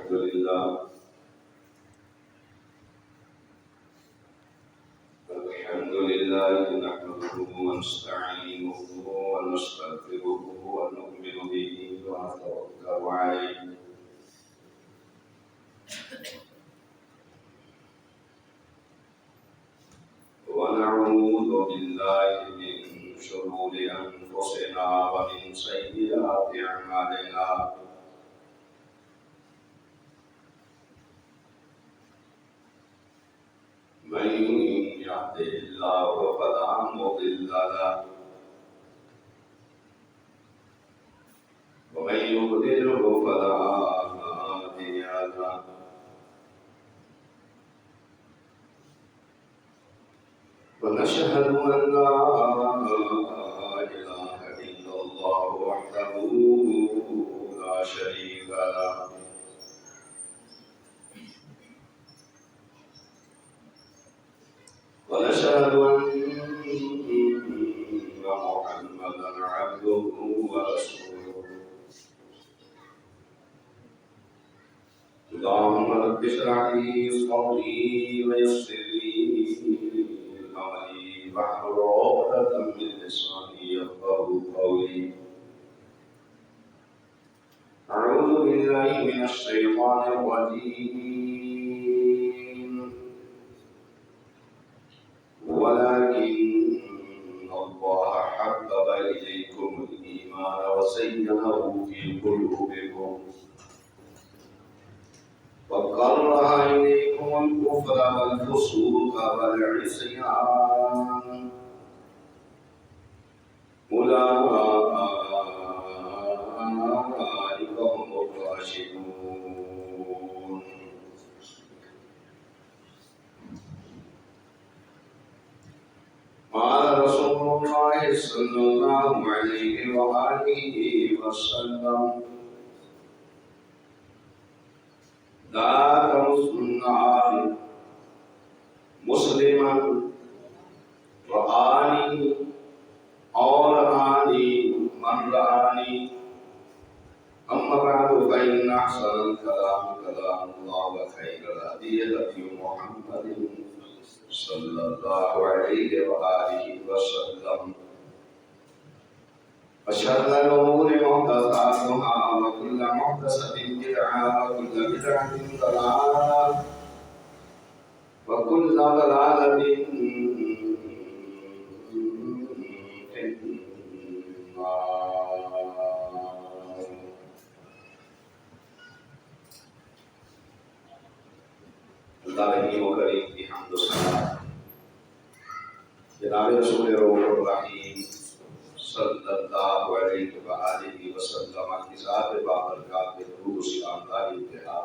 الحمد لله نحمده ونستعينه ونستغفره ونؤمن به ونتوكل عليه ونعوذ بالله من شرور أنفسنا ومن سيئات أعمالنا من يهده الله فلا مضل له ومن يضلله فلا هادي له ونشهد أن لا إله إلا الله وحده لا شريك له ونشهد أن محمدا عبده ورسوله اللهم رب اشرح لي صدري ويسر لي أمري واحلل عقدة من لساني يفقهوا قولي أعوذ بالله من الشيطان الرجيم ولكن الله حبب إليكم الإيمان وزينه في قلوبكم وكره إليكم الكفر والفسوق والعصيان أولئك هم الراشدون قال رسول الله صلى الله عليه وآله وسلم لا تمسن مسلما رآني اور رآني من رآني أما بعد فإن أحسن الكلام كلام الله وخير الهدي هدي محمد صلى الله عليه وآله وسلم وشر الأمور محدثاتها وكل محدثة بدعة وكل بدعة ضلالة وكل ضلالة في النار. اللہ رحیم و کریم کی حمد و ثنا جناب رسول روح الرحیم صلی اللہ علیہ وآلہ وسلم کی ذات بابرکات درود و سلام کا انتہا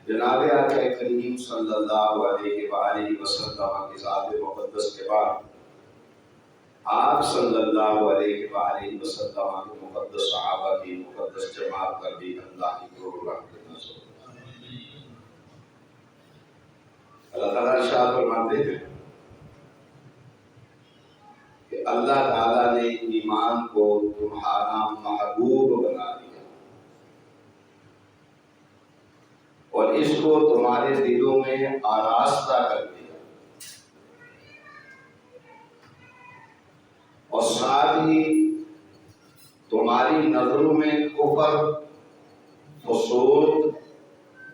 جناب آقا کریم صلی اللہ علیہ وآلہ وسلم کی ذات مقدس کے بعد آپ صلی اللہ علیہ وآلہ وسلم کے مقدس صحابہ کی مقدس جماعت پر بھی اللہ کی رحمت نازل ہو. اللہ تعالیٰ ارشاد فرماتے ہیں کہ اللہ تعالیٰ نے ایمان کو تمہارا محبوب بنا دیا اور اس کو تمہارے دلوں میں آراستہ کر دیا اور ساتھ ہی تمہاری نظروں میں کفر فسوق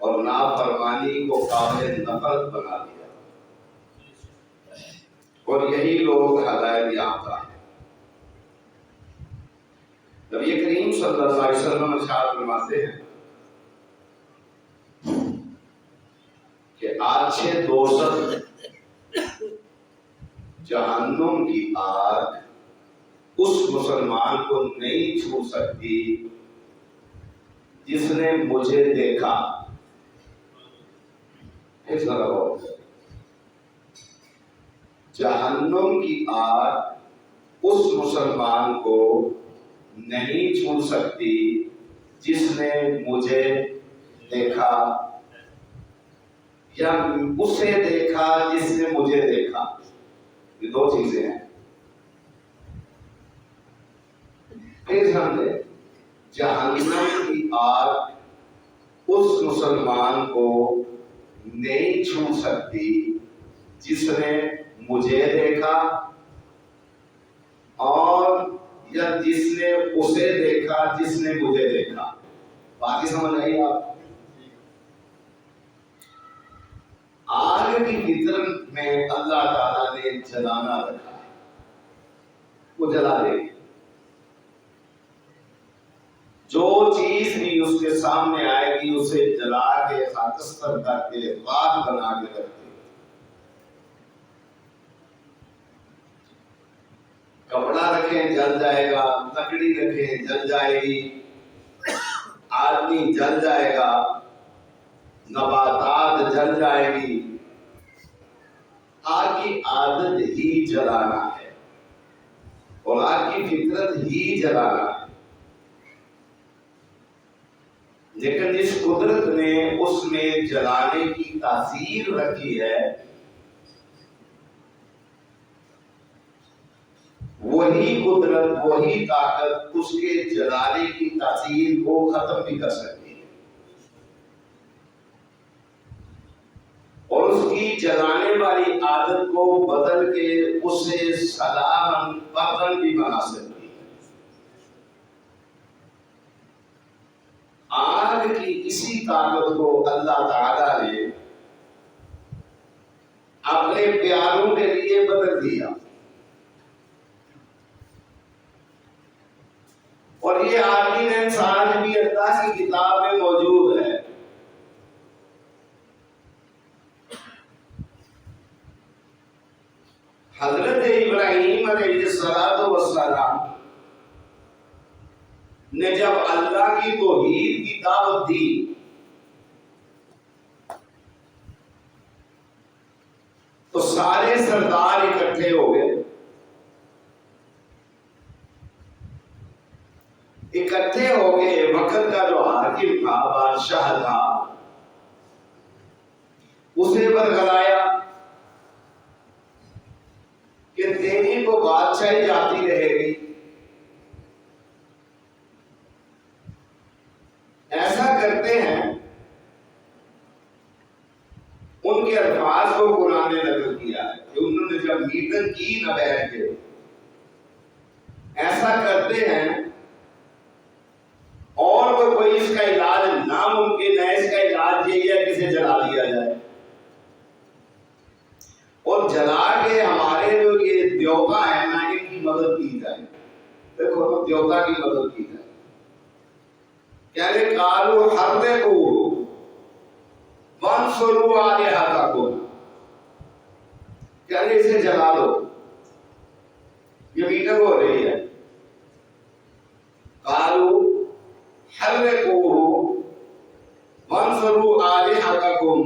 اور نافرمانی کو قابل نفرت بنا دیا اور یہی لوگ ہدایت یافتہ ہیں. نبی کریم صلی اللہ علیہ وسلم ارشاد فرماتے ہیں کہ آنچھے دوزخ جہنم کی آگ اس مسلمان کو نہیں چھو سکتی جس نے مجھے دیکھا. جہنم کی آگ اس مسلمان کو نہیں چھو سکتی جس نے مجھے دیکھا یا اسے دیکھا جس نے مجھے دیکھا. یہ دو چیزیں ہیں. پھر سمجھے جہنم کی آگ اس مسلمان کو نہیں چھو سکتی جس نے مجھے دیکھا اور یا جس نے اسے دیکھا جس نے مجھے دیکھا. باقی سمجھ آئی آپ؟ آگ کی فطرت میں اللہ تعالیٰ نے جلانا رکھا ہے، وہ جلا دے گی. جو چیز بھی اس کے سامنے آئے گی اسے جلا کے خاکستر کر کے راکھ بنا کے رکھ دے. کپڑا رکھیں جل جائے گا، لکڑی رکھیں جل جائے گی، آدمی جل جائے گا، نباتات جل جائے گی. آگ کی عادت ہی جلانا ہے اور آگ کی فطرت ہی جلانا ہے. لیکن جس قدرت نے اس میں جلانے کی تاثیر رکھی ہے وہی قدرت، وہی طاقت اس کے جلانے کی تاثیر کو ختم بھی کر سکتی ہے اور اس کی جلانے والی عادت کو بدل کے اسے سلام برتن بھی بنا سکتی ہے. آگ کی اسی طاقت کو اللہ تعالیٰ نے اپنے پیاروں کے لیے بدل دیا اور یہ آدمی انسان بھی اللہ کی کتاب میں موجود ہے. حضرت ابراہیم علیہ السلام نے جب اللہ کی توحید کی دعوت دی تو سارے سردار اکٹھے ہو گئے. اکٹھے ہو کے وقت کا جو حاکم تھا، بادشاہ تھا، اسے برگلایا کہ تیری کو بادشاہی جاتی رہے گی. ایسا کرتے ہیں، ان کے الفاظ کو قرآن نے نقل کیا ہے کہ انہوں نے جب میٹنگ کی نہ بیٹھ کے، ایسا کرتے ہیں اور کوئی اس کا علاج ناممکن ہے، اس کا علاج یہی ہے کہ اسے جلا دیا جائے اور جلا کے ہمارے جو یہ دیوتا ہے نا ان کی مدد کی جائے. دیکھو دیوتا کی مدد کی جائے. کہنے قالوا حرقوه وانصروا آلہتکم، کہنے اسے جلا دو. یہ میٹنگ ہو رہی ہے. قالوا حرقوه وانصروا آلہتکم،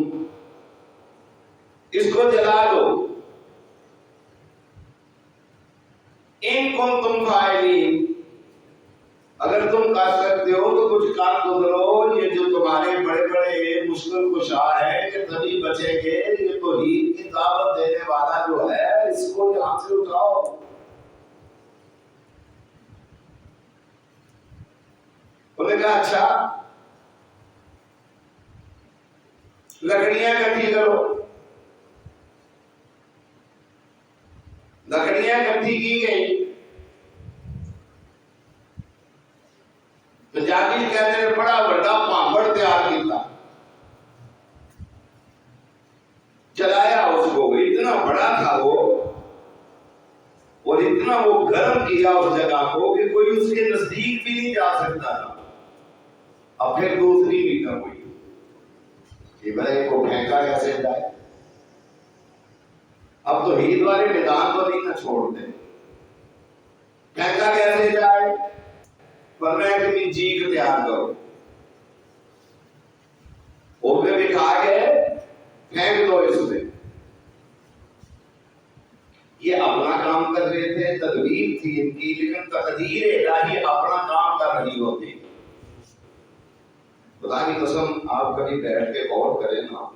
اس کو جلا دو. ان کنتم فاعلین، اگر تم کر سکتے ہو تو کچھ کام گزرو. یہ جو تمہارے بڑے بڑے مشکل کشا ہے کہ تبھی بچیں گے. یہ توحید کی دعوت دینے والا جو ہے اس کو یہاں سے اٹھاؤ. انہوں نے کہا اچھا لکڑیاں اکٹھی کرو. لکڑیاں اکٹھی کی گئی تو جاگیر کہتے ہیں بڑا بڑا پامبڑ تیار کیتا، چلایا اس کو. اتنا بڑا تھا وہ اور اتنا وہ گرم کیا اس جگہ کو کہ کوئی اس کے نزدیک بھی نہیں جا سکتا تھا. اب پھر دوسری میٹنگ ہوئی کہ بھائی کو پھینکا کیسے جائے. اب تو عید والے میدان تو نہیں نہ چھوڑتے، پھینکا کیسے جائے. ورنہ اپنی جیگ تیار کرو. وہ بھی کھا کے پھینک دو اس میں. یہ اپنا کام کر رہے تھے، تدبیر تھی ان کی، لیکن تقدیر الہی اپنا کام کر رہی ہوتی. خدا کی قسم آپ کبھی بیٹھ کے غور کریں نا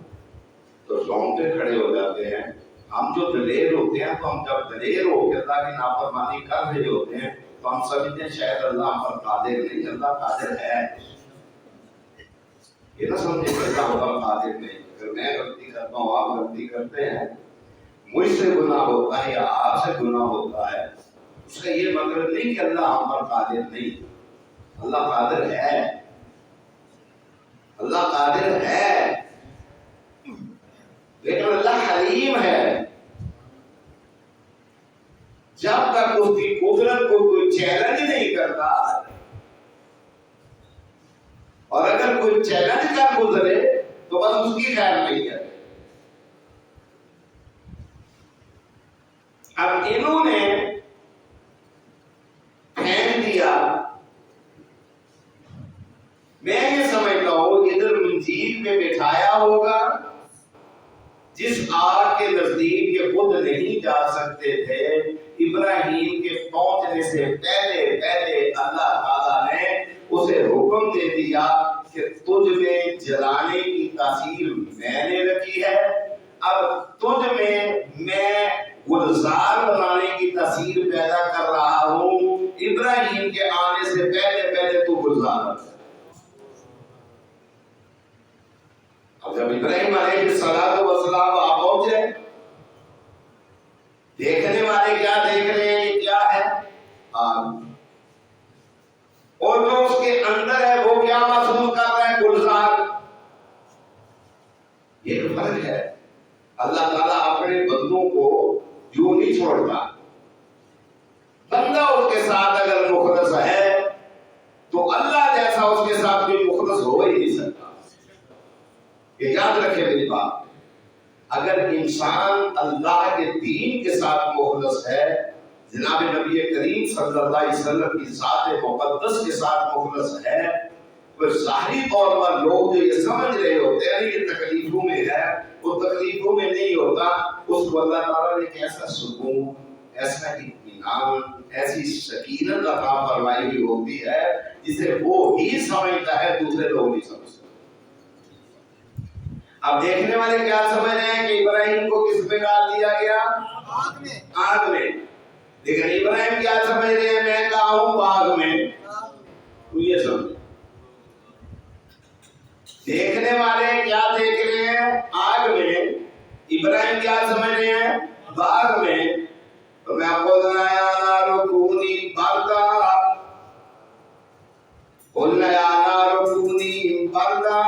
تو رونگٹے کھڑے ہو جاتے ہیں. ہم جو دلیر ہوتے ہیں تو ہم جب دلیر ہو کے اللہ کی نافرمانی کر رہے ہوتے ہیں تو ہم سمجھتے ہیں شاید اللہ ہم پر قادر نہیں. اللہ قادر ہے. یہ نہ سمجھے کہ اللہ ہمارا قادر نہیں. اگر میں غلطی کرتا ہوں، آپ غلطی کرتے ہیں، مجھ سے گناہ ہوتا ہے یا آپ سے گناہ ہوتا ہے، اس کا یہ مطلب نہیں کہ اللہ ہم پر قادر نہیں. اللہ قادر ہے، اللہ قادر ہے، لیکن اللہ حلیم ہے. جب تک اس کی قدرت کو کوئی چیلنج نہیں کرتا، اور اگر کوئی چیلنج کر گزرے تو بس اس کی خیر نہیں ہے. اب انہوں نے پھینک دیا. میں یہ سمجھتا ہوں ادھر منجیل میں بٹھایا ہوگا، جس آگ کے نزدیک یہ خود نہیں جا سکتے تھے. ابراہیم کے پہنچنے سے پہلے اللہ تعالیٰ نے اسے حکم دے دیا کہ تجھ میں جلانے کی تاثیر میں نے رکھی ہے، اب تجھ میں گلزار بنانے کی تاثیر پیدا کر رہا ہوں. ابراہیم کے آنے سے پہلے تو گلزار بن. اب جب ابراہیم علیہ السلام وہاں پہنچے، دیکھنے والے کیا دیکھ رہے ہیں؟ یہ کیا ہے؟ آگ. اور جو اس کے اندر ہے وہ کیا محسوس کر رہا ہے؟ گلزار. یہ فرق ہے. اللہ تعالیٰ اپنے بندوں کو یوں نہیں چھوڑتا. بندہ اس کے ساتھ اگر مخلص ہے تو اللہ جیسا اس کے ساتھ کوئی مخلص ہو ہی نہیں سکتا. یہ یاد رکھے میری بات. اگر انسان اللہ کے دین کے ساتھ مخلص ہے، جناب نبی کریم صلی اللہ علیہ وسلم کی ذات مقدس کے ساتھ مخلص ہے، پھر ظاہری طور پر لوگ جو یہ سمجھ رہے ہوتے ہیں یہ تکلیفوں میں ہے، وہ تکلیفوں میں نہیں ہوتا. اس کو اللہ تعالیٰ نے ایک ایسا سکون، ایسا اطمینان، ایسی سکینت عطا فرمائی ہوئی ہوتی ہے جسے وہ ہی سمجھتا ہے، دوسرے لوگ نہیں سمجھتے. اب دیکھنے والے کیا سمجھ رہے ہیں کہ ابراہیم کو کس میں ڈال دیا گیا؟ آگ میں. لیکن ابراہیم کیا سمجھ رہے ہیں؟ میں کہا ہوں باغ میں. یہ سمجھ. دیکھنے والے کیا دیکھ رہے ہیں؟ آگ میں. ابراہیم کیا سمجھ رہے ہیں؟ باغ میں. تو میں آپ کو بتایا نار کونی بردا، قلنا یا نار کونی بردا،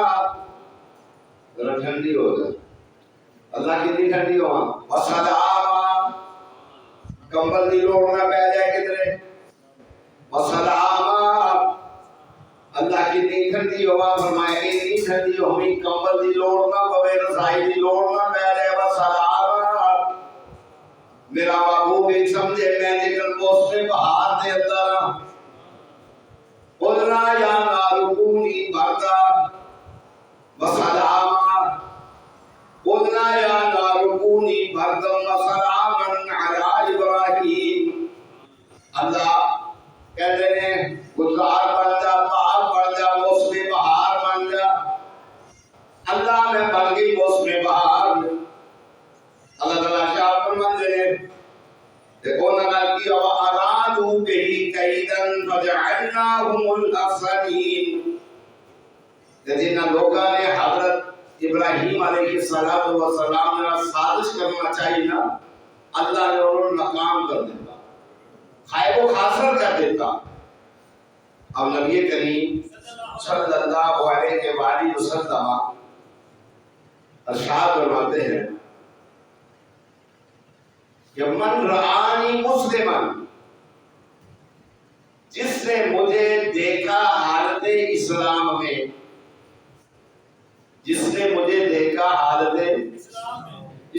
ذرا ٹھنڈی ہو جائے. اللہ کتنی ٹھنڈی ہو؟ وسلام. کمبل دی لوڑ نہ پہ جائے کدھرے. وسلام. اللہ کتنی ٹھنڈی ہو، فرمایا اتنی ٹھنڈی ہو ہمیں کمبل دی لوڑ نہ پوے، رضائی دی لوڑ نہ پہ جائے. وسلام. میرا محبوب ایک سمجھے میں لیکن موسم بہار دے اندر قلنا یا نار کونی بردا وسلام. قلنا یا نار کونی بردا وسلاما علی ابراہیم. اللہ کہتے ہیں گلزار بن جا، باغ بن جا، موسم بہار بن جا. اللہ میں بن گئی موسم بہار. اللہ تعالیٰ کیا فرماتے ہیں؟ دیکھو نہ کی وَأَرَادُوا بِهِ كَيْدًا فَجَعَلْنَاهُمُ الْأَخْسَرِينَ. جنہاں لوگوں نے حضرت ابراہیم علیہ السلام نے سازش کرنا چاہیے نا، اللہ نے انہوں نے ناکام کر دیتا، خائب و خاسر کر دیتا. اب نبی کریم صلی اللہ علیہ وآلہ وسلم ارشاد فرماتے ہیں کہ من رآنی مسلمن، جس نے مجھے دیکھا حالت اسلام میں، جس نے مجھے دیکھا حالت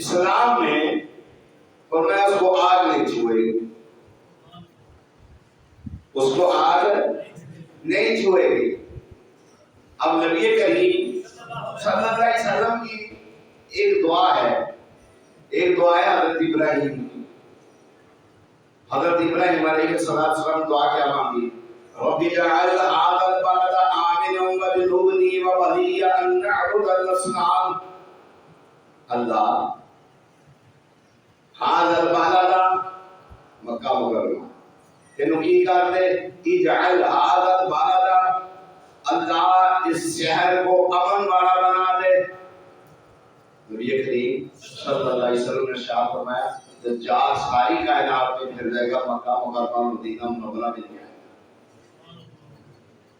اسلام میں، اور میں اس کو آگ نہیں چھوئے گی، اس کو آگ نہیں چھوئے گی. اب نبی کریم صلی اللہ علیہ وسلم کی ایک دعا ہے، ایک دعا ہے حضرت ابراہیم کی. حضرت ابراہیم علیہ السلام دعا کیا مانگی؟ رب اجعل هذا البلد آمنا واجنبني وبني أن نعبد الأصنام. اللہ هذا البلد مکہ مکرمہ انہوں کی کرتے اجعل هذا البلد، اللہ اس شہر کو امن نبی کریم صلی اللہ علیہ وسلم نے ارشاد فرمایا دجال ساری کائنات میں پھر جائے گا، مکہ مکرمہ مدینہ منورہ میں نہیں آئے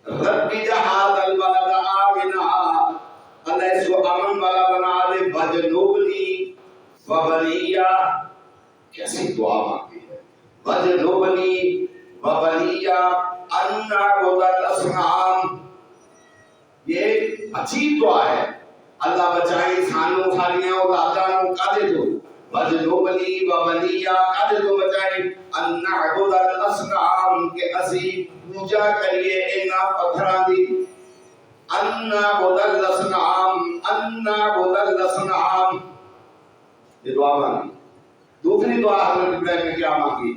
گا۔ رب جہاد البلد آمنا، اللہ اس کو امن والا بنا دے، وجنوبنی وبنیہ، کیسی دعا مانگی ہے، وجنوبنی وبنیہ ان نعبد الاصنام، یہ عجیب دعا ہے۔ اللہ بچائے انسانوں ساریاں اولاداں کادے تو وجنوبنی وبنیہ کادے تو بچائے ان نعبد الاصنام کہ اسی پوجا کریے انہاں پتھراں دی، ان نعبد الاصنام ان نعبد الاصنام، یہ دعا مانگی۔ دوسری دعا حضرت ابراہیم نے کیا مانگی؟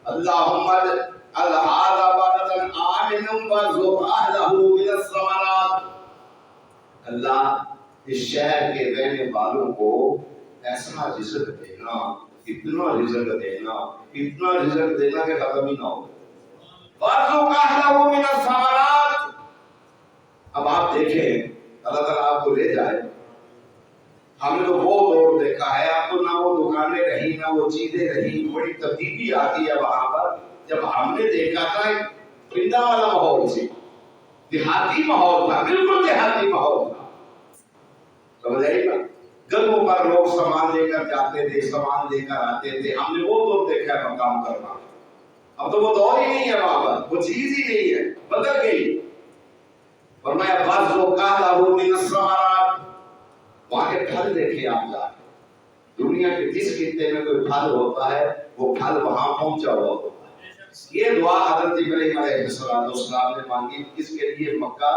اللہم الہذا بلدا آمنا وارزق اہلہ من الثمرات، اللہ اس شہر کے رہنے والوں کو ایسا رزق دینا، اتنا رزق دینا، اتنا رزق دینا کہ ختم ہی نہ ہو۔ وارزق اہلہ من الثمرات، اب آپ دیکھیں اللہ تعالیٰ آپ کو لے جائے، ہم نے تو وہ دور دیکھا ہے، اب تو نہ وہ دکانیں رہی نہ وہ چیزیں رہی، بڑی تبدیلی آتی ہے وہاں پر۔ جب ہم نے دیکھا تھا پرندہ والا ماحول سی، دیہاتی ماحول تھا، بالکل دیہاتی ماحول تھا، سمجھ آئی نا؟ گدھوں پر لوگ سامان لے کر جاتے تھے، سامان لے کر آتے تھے، ہم نے وہ دور دیکھا ہے مقام کرنا۔ اب تو وہ دور ہی نہیں ہے وہاں پر، وہ چیز ہی نہیں ہے، بدل گئی۔ فرمایا وارزق اہلہ من الثمرات، وہاں کے پھل دیکھیں آپ جا کے، دنیا کے جس خطے میں کوئی پھل ہوتا ہے وہ پھل وہاں پہنچا ہوا ہوتا ہے۔ یہ دعا حضرت ابراہیم علیہ السلام نے مانگی، کس کے لیے؟ مکہ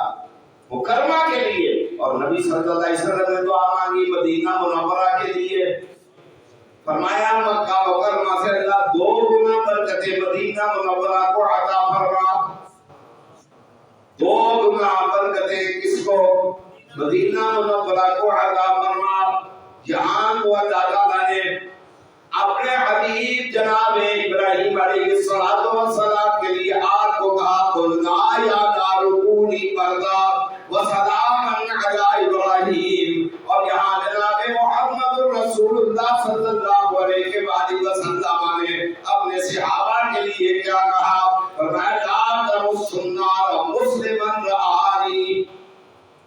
مکرمہ کے لیے، اور نبی صلی اللہ علیہ وسلم نے دعا مانگی مدینہ منورہ کے لیے۔ فرمایا مکہ مکرمہ سے اللہ 2 گنا برکتیں مدینہ منورہ کو عطا فرما، 2 گنا برکتیں کس کو؟ مدینہ منورہ کو عطا فرما۔ یہاں تو اللہ تعالیٰ نے اپنے حبیب جناب ابراہیم علیہ السلام کے لیے آگ کو کہا قلنا یا نار کونی بردا وسلاما علی ابراہیم، اور یہاں جناب محمد رسول اللہ صلی اللہ علیہ وآلہ وسلم نے اپنے صحابہ کے لیے کیا کہا؟ فرمایا لا تمس النار مسلما رآنی،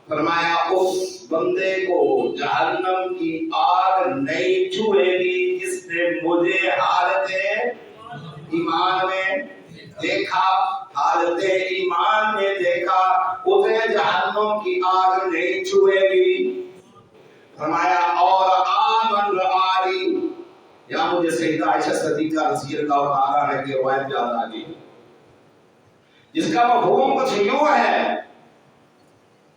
فرمایا اس بندے کو جہنم کی آگ نہیں چھوئے گی جس نے مجھے حالت ایمان میں دیکھا، حالت ایمان میں دیکھا، اسے جہنم کی آگ نہیں چھوئے گی۔ فرمایا اور آمن رآنی، یہاں مجھے سیدہ عائشہ صدیقہ رضی اللہ تعالیٰ عنہ کی روایت یاد آ گئی، جس کا مفہوم کچھ یوں ہے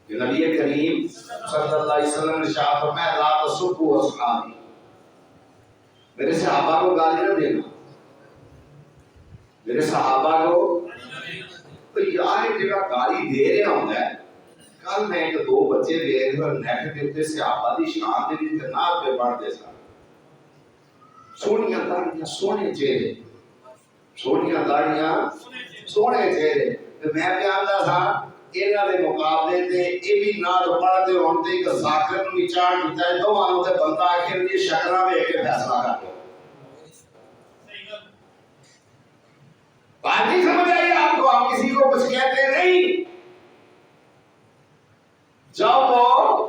کہ نبی کریم صلی اللہ علیہ وسلم نے ارشاد فرمایا لا تسبوا اصحابی، میرے صحابہ کو گالی نہ دینا، میرے صحابہ کو۔ تو یار جگہ گالی دے رہا ہوں ہے، کل میں ایک 2 بچے دیکھ کر نیٹ کے اوپر صحابہ دی شان دے دی جناب پہ پڑھ دے سا، سونیاں داڑیاں سونے چہرے، سونیاں داڑیاں سونے چہرے، تو میں پیاندا تھا انہاں دے مقابلے تے اے بھی نال پڑھدے ہوندے کہ ذاکر نوں نچاڑ دتا ہے، دوواں تے بندہ آخر دی شکلاں ویکھ کے فیصلہ کر لو۔ بات نہیں سمجھ آئی آپ کو؟ ہم کسی کو کچھ کہتے نہیں۔ جب وہ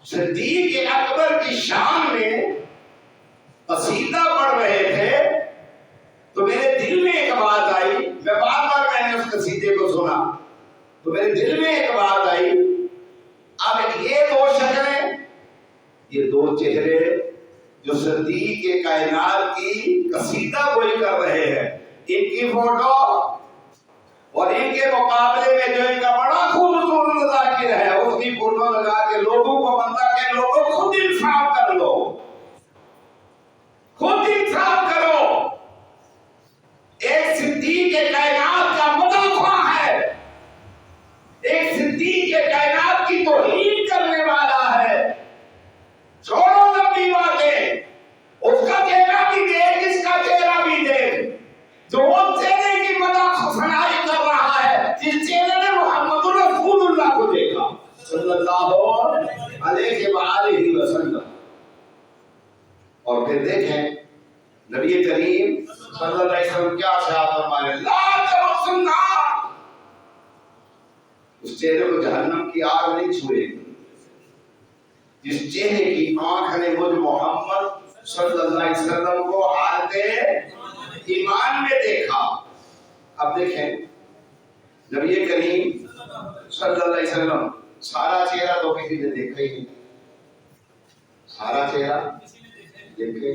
صدیق اکبر کی شان میں قصیدہ پڑھ رہے تھے تو میرے دل میں ایک بات آئی، میں بار بار میں نے اس قصیدے کو سنا تو میرے دل میں ایک بات آئی، اب یہ 2 شکلیں، یہ 2 چہرے جو صدیق کائنات کی قصیدہ گوئی کر رہے ہیں، ان کی فوٹو اور ان کے مقابلے میں جو ان کا بڑا خوبصورت ذاکر ہے اس کی فوٹو لگا کے لوگوں کو بندہ کہ لوگوں خود انصاف کر لو، خود انصاف کرو۔ ایک صدیق کائنات کا مدافع ہے، ایک صدیق کائنات کی توہین کرنے والا ہے، چھوڑو لمبی باتیں، اس کا چہرہ بھی دیکھ، اس کا چہرہ بھی دیکھ، جو وہ چہرے کی مداح ثنائی کر رہا ہے جس چہرے نے محمد رسول اللہ کو دیکھا صلی اللہ علیہ وآلہ وسلم۔ اور پھر دیکھیں نبی کریم صلی اللہ علیہ وسلم کیا ارشاد فرمائے، لا تمس النار، اس چہرے کو جہنم کی آگ نہیں چھوئے گی جس چہرے کی آنکھ نے مجھ محمد صلی اللہ علیہ وسلم کو حالت ایمان میں دیکھا۔ اب دیکھیں نبی کریم صلی اللہ علیہ وسلم سارا چہرہ تو کسی نے دیکھا ہی نہیں، سارا چہرہ دیکھے،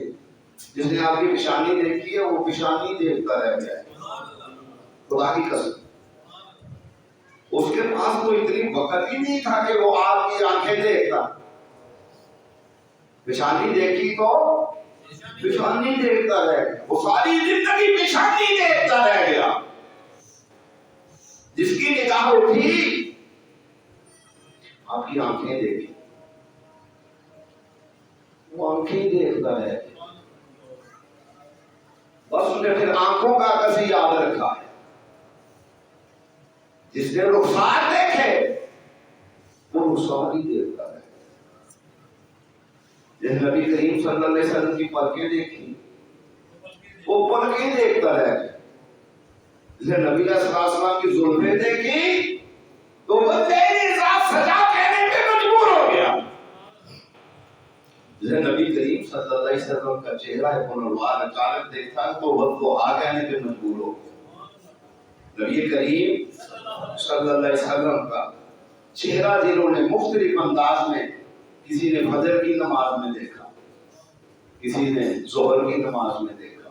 جس نے آپ کی پیشانی دیکھی ہے وہ پیشانی دیکھتا رہ گیا ہے، خدا کی قسم۔ اس کے پاس تو اتنی وقت ہی نہیں تھا کہ وہ آپ کی آنکھیں دیکھتا، پیشانی دیکھی تو پیشانی دیکھتا رہ گیا، وہ ساری زندگی پیشانی دیکھتا رہ گیا۔ جس کی نگاہ اٹھی آپ کی آنکھیں دیکھی، وہ آنکھیں دیکھتا رہ گیا، بس اس نے پھر آنکھوں کا کسی یاد رکھا ہے۔ جس نے رخسار دیکھے وہ رخسار ہی دیکھتا ہے۔ جس نبی کریم صلی اللہ علیہ وسلم کی پلکیں دیکھی وہ پلکیں دیکھتا رہ گیا۔ جس نے نبی علیہ السلام کی زلفیں دیکھی تو وہ تیری ذات سجا کہنے پہ مجبور ہو گیا۔ جس نے نبی کریم صلی اللہ علیہ وسلم کا چہرہ پنوار اچانک دیکھا تو وہ آ کہنے پہ مجبور ہو گیا۔ نبی کریم صلی اللہ علیہ وسلم کا چہرہ جنہوں نے مختلف انداز میں، کسی نے فجر کی نماز میں دیکھا، کسی نے ظہر کی نماز میں دیکھا،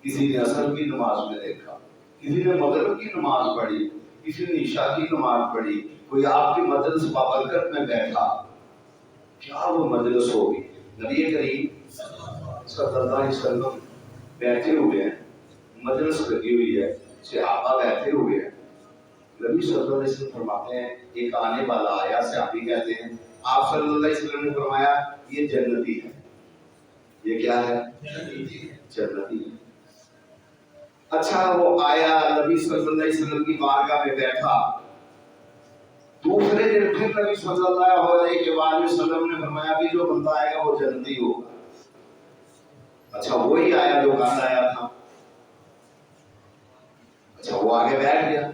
کسی نے عصر کی نماز میں دیکھا، کسی نے مغرب کی نماز پڑھی، کسی نے عشاء کی نماز پڑھی، کوئی آپ کی مجلس بابرکت میں بیٹھا، کیا وہ مجلس ہوگی۔ نبی کریم صلی اللہ علیہ وسلم بیٹھے ہوئے ہیں، مجلس لگی ہوئی ہے، صحابہ بیٹھے ہوئے ہیں، نبی صلی اللہ علیہ وسلم فرماتے ہیں ایک آنے والا آیا، صحابی کہتے ہیں آپ صلی اللہ علیہ وسلم نے فرمایا یہ جنتی ہے۔ یہ کیا ہے؟ جنتی ہے۔ اچھا وہ آیا نبی صلی اللہ علیہ وسلم کی بارگاہ میں بیٹھا، دوسرے دن پھر نبی صلی اللہ علیہ وسلم نے فرمایا بھی جو بندہ آئے گا وہ جنتی ہوگا۔ اچھا وہی آیا جو کل آیا تھا، اچھا وہ آگے بیٹھ گیا۔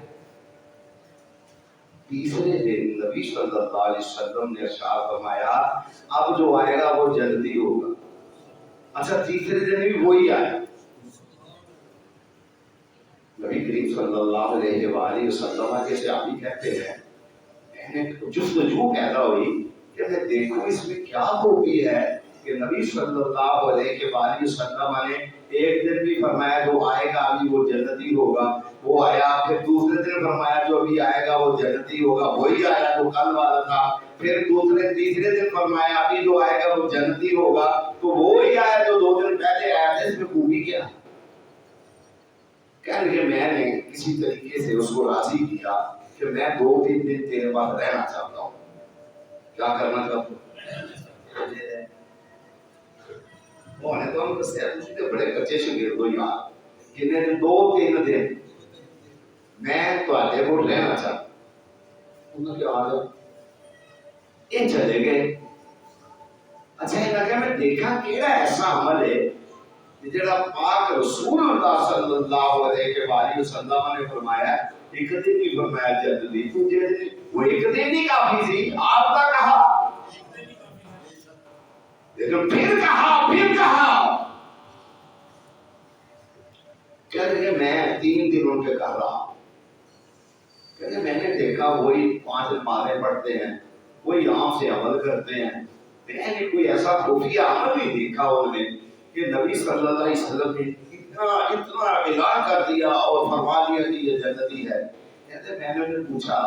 تیسرے دن نبی صلی اللہ علیہ وسلم نے ارشاد فرمایا اب جو آئے گا وہ جنتی ہوگا۔ اچھا تیسرے دن بھی وہی آیا۔ نبی کریم صلی اللہ علیہ وآلہ وسلم کے صحابی کہتے ہیں جستجو پیدا ہوئی کہ میں دیکھوں اس میں کیا خوبی ہے کہ نبی صلی اللہ علیہ وآلہ وسلم نے ایک دن بھی فرمایا جو آئے گا ابھی وہ جنتی ہوگا، وہ آیا، پھر دوسرے دن فرمایا جو ابھی آئے گا وہ جنتی ہوگا، وہی آیا جو کل والا تھا، پھر تیسرے دن فرمایا ابھی جو آئے گا وہ جنتی ہوگا، تو وہی آیا جو 2 دن پہلے آیا تھا۔ اس میں خوبی کیا؟ کہنے کہ میں نے کسی طریقے سے اس کو راضی کیا کہ میں 2-3 دن تیرے پاس رہنا چاہتا ہوں۔ کیا کرنا چاہتا ہوں؟ وہ نے تو ہم کسے ہیں بڑے کچے شگرد ہو یار کہ میں 2-3 دن میں تو آتے کو رہنا چاہتا ہوں۔ انہوں نے کہا یہ چلے گئے۔ اچھا یہ لگا میں دیکھا کیڑا ایسا عمل ہے جڑا پاک رسول اللہ صلی اللہ علیہ وآلہ وسلم نے فرمایا ایک دن نہیں فرمایا جنتی، تجھے وہ ایک دن نہیں کافی تھی، آپ کا کہا لیکن پھر کہا کہتے ہیں میں 3 دنوں پہ کر رہا ہوں۔ کہتے ہیں میں نے دیکھا وہی 5 نمازیں پڑھتے ہیں، وہی عام سے عمل کرتے ہیں، میں نے کوئی ایسا خفیہ عمل نہیں دیکھا انہوں نے کہ نبی صلی اللہ علیہ وسلم نے اتنا اعلان کر دیا اور فرما دیا کہ یہ جنتی ہے۔ کہتے ہیں میں نے انہیں پوچھا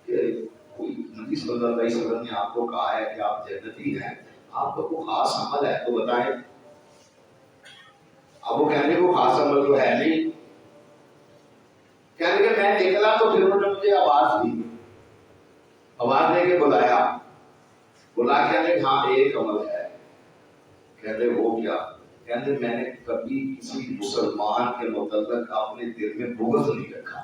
کہ کوئی نبی صلی اللہ علیہ وسلم نے آپ کو کہا ہے کہ آپ جنتی ہیں، آپ کو کوئی خاص عمل ہے تو بتائیں۔ اب وہ کہنے کو خاص عمل تو ہے نہیں، کہنے کہ میں نکلا تو پھر انہوں نے مجھے آواز دی، آواز دے کے بلایا، بلا کہنے ہاں ایک عمل ہے۔ کہتے وہ کیا؟ کہتے میں نے کبھی کسی مسلمان کے متعلق اپنے دل میں بغض نہیں رکھا،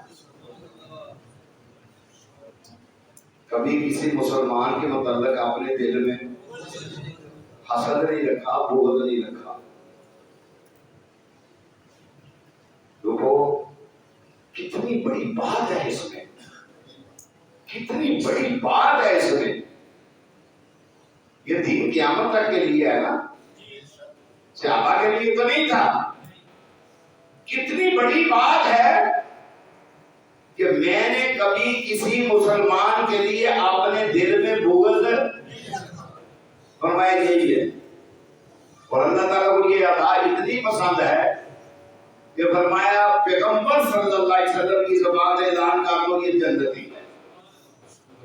کبھی کسی مسلمان کے متعلق اپنے دل میں حسد نہیں رکھا، بغض نہیں رکھا. دیکھو کتنی بڑی بات ہے اس میں، کتنی بڑی بات ہے اس میں. یہ دین قیامت تک کے لیے ہے نا، صحابہ کے لیے تو نہیں تھا. کتنی بڑی بات ہے کہ میں نے کبھی کسی مسلمان کے لیے اپنے دل میں بغض فرمایا یہی ہے. اور اللہ تعالیٰ کو یہ عطا اتنی پسند ہے کہ فرمایا پیغمبر صلی اللہ علیہ وسلم کی زبان سے اعلان کر دو یہ جنتی ہے.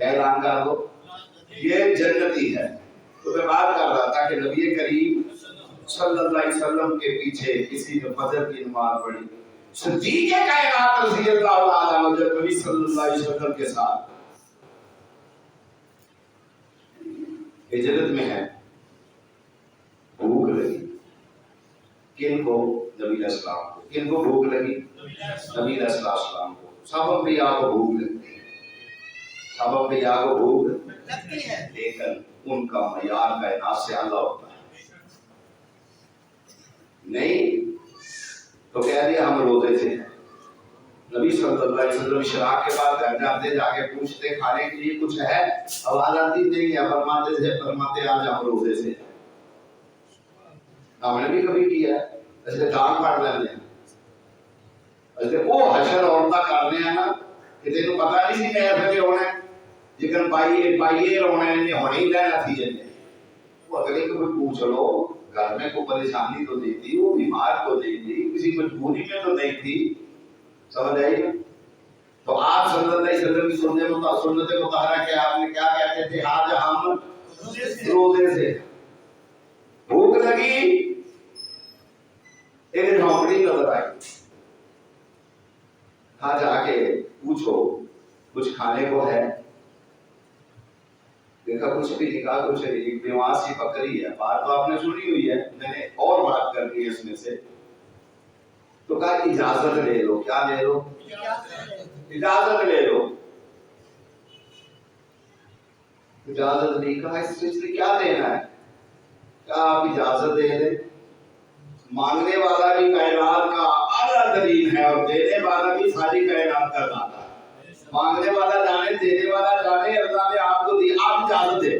اعلان کر دو یہ جنتی ہے. تو میں بات کر رہا تھا کہ نبی کریم صلی اللہ علیہ وسلم کے پیچھے کسی نے فجر کی نماز پڑھی. صدیق کائنات رضی اللہ تعالیٰ عنہ جب نبی صلی اللہ علیہ وسلم کے ساتھ ہجرت میں ہے، بھوک لگی. کن کو؟ نبی علیہ السلام کو. کن کو بھوک لگی؟ نبی علیہ السلام کو. سب انبیاء کو بھوک لگتی ہے، سب انبیاء کو بھوک لگتی ہے، لیکن ان کا معیار کائنات سے اللہ ہوتا ہے. نہیں تو کہہ دیا ہم روزے سے. نبی صلی اللہ علیہ وسلم اشراق کے بعد گھر جاتے، جا کے پوچھتے کھانے کے لیے کچھ ہے؟ آواز آتی نہیں ہے. فرماتے آج ہم روزے سے. ہم نے بھی کبھی کیا ہے ایسے دان پڑ لینے ایسے وہ حشر عورتہ کرنے ہیں نا کہ تینوں پتہ نہیں سی میں ایسے ہونا ہے لیکن بائیے رونے نے ہونے ہی لینا تھی جنہیں. وہ اگلے کو بھی پوچھ لو گھر میں کوئی پریشانی تو نہیں تھی، وہ بیمار تو نہیں تھی، کسی مجبوری میں تو نہیں تھی. سمجھ آئی؟ تو آپ صلی اللہ علیہ وسلم کی سنت مطہرہ کہ آپ نے کیا کہتے تھے؟ آج ہم روزے سے. بھوک لگی، ایک جھونپڑی نظر آئی. ہاں جا کے پوچھو کچھ کھانے کو ہے؟ دیکھا کچھ بھی نہیں. کہا کچھ ایک بیوان سی بکری ہے. بات تو آپ نے سنی ہوئی ہے، میں نے اور بات کرنی ہے اس میں سے. تو کہا اجازت لے لو. کیا لے لو؟ اجازت لے لو. اجازت نہیں. کہا اس سے کیا دینا ہے؟ کہا آپ اجازت دے دیں. مانگنے والا بھی کائنات کا اعلیٰ ترین ہے اور دینے والا بھی ساری کائنات کا داتا ہے. مانگنے والا جانے، دینے والا جانے. اللہ نے آپ کو دی، آپ اجازت دے.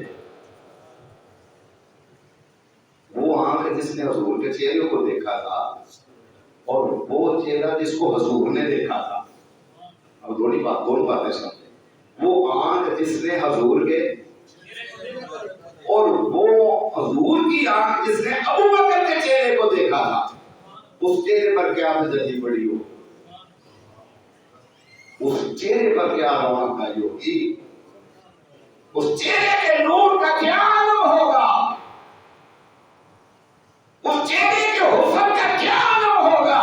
وہ آنکھ جس نے حضور کے چہرے کو دیکھا تھا اور وہ چہرہ جس کو حضور نے دیکھا تھا، اب دونوں باتیں سمجھیں. وہ آنکھ جس نے حضور کے اور وہ حضور کی آنکھ جس نے ابو بکر کے چہرے کو دیکھا تھا، اس چہرے پر کیا تجلی پڑی ہو، اس چہرے پر کیا رونق آئی ہوگی، اس چہرے کے نور کا کیا عالم ہوگا، اس چہرے کے حسن کا کیا عالم ہوگا.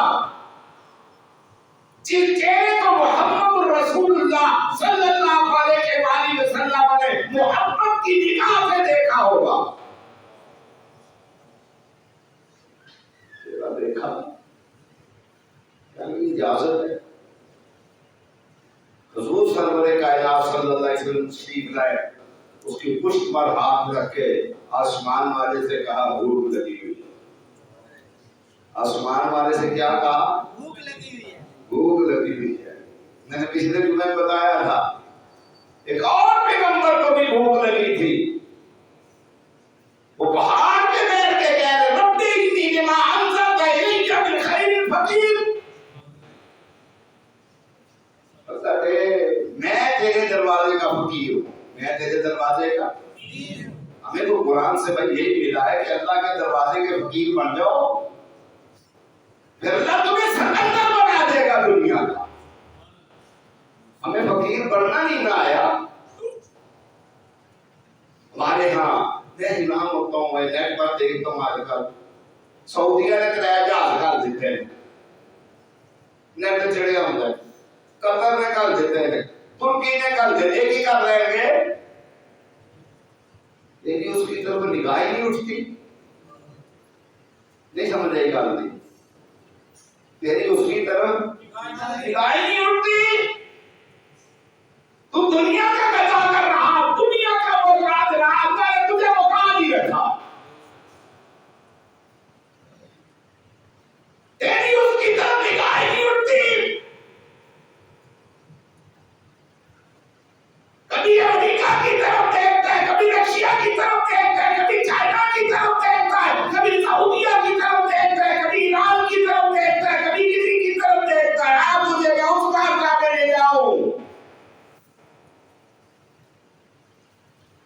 جس چہرے کو محمد رسول اللہ صلی اللہ علیہ وسلم نے محبت کی نگاہ سے دیکھا ہوگا. چہرہ دیکھا یعنی اجازت ہے. حضور سرور کائنات صلی اللہ علیہ وسلم تشریف لائے، اس کی پشت پر ہاتھ رکھ کے آسمان والے سے کہا بھوک لگی ہوئی. آسمان والے سے کیا کہا؟ بھوک لگی ہوئی ہے. بھوک لگی ہوئی ہے. میں نے پچھلے جمعے بتایا تھا ایک اور پیغمبر کو بھی بھوک لگی تھی. وہ پہاڑ پہ بیٹھ کے کہہ رہے ربی انی لما انزلت الیک من خیر فقیر. میں تیرے دروازے کا فقیر ہوں. میں تیرے دروازے کا فقیر ہوں. ہمیں تو قرآن سے بھائی یہی ملا ہے کہ اللہ کے دروازے کے فقیر بن جاؤ، پھر اللہ تمہیں سکندر بنا دے گا دنیا کا. ہمیں فقیر بننا نہیں نہ آیا. ہمارے ہاں میں امام ہوتا ہوں، میں نیٹ پر دیکھتا ہوں آج کل سعودیہ نے کرایہ جہاز کر دیتے ہیں، نیٹ چڑھے ہوتا ہے. قطر نے کر دیتے ہیں، ترکی نے کر دیتے، ایک ہی کر رہے ہیں لیکن اس کی طرف نگاہ ہی نہیں اٹھتی. نہیں سمجھ آئی گل نہیں؟ تیری اس کی طرف نگاہ ہی نہیں اٹھتی. تو دنیا کا قضا کر رہا، دنیا کا وہ راز رہا، اللہ نے تجھے وہ کہاں نہیں رکھا.